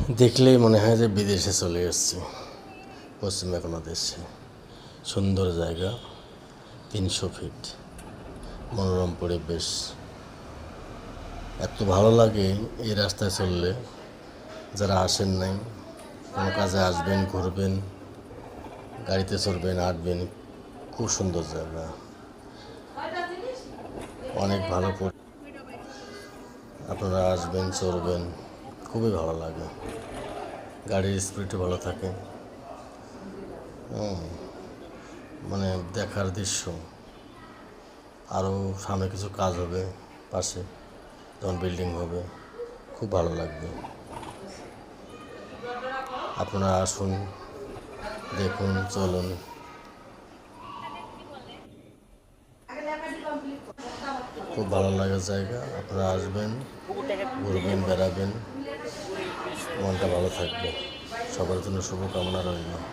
দেখলেই মনে হয় যে বিদেশে চলে এসেছি। পশ্চিমা কোনো দেশে। সুন্দর জায়গা, 300 ফিট, মনোরম পরিবেশ। এত ভালো লাগে এই রাস্তায় চললে। যারা আসেন নাই, কোনো কাজে আসবেন, ঘুরবেন, গাড়িতে চড়বেন, হাঁটবেন, খুব সুন্দর জায়গা, অনেক ভালো। আপনারা আসবেন, চড়বেন, খুবই ভালো লাগে। গাড়ির স্পিডও ভালো থাকে। মানে দেখার দৃশ্য। আরও সামনে কিছু কাজ হবে পাশে, তখন বিল্ডিং হবে, খুব ভালো লাগবে। আপনারা আসুন, দেখুন, চলুন। খুব ভালো লাগার জায়গা। আপনারা আসবেন, ঘুরবেন, বেড়াবেন, মনটা ভালো থাকবে। সবার জন্য শুভকামনা রইল।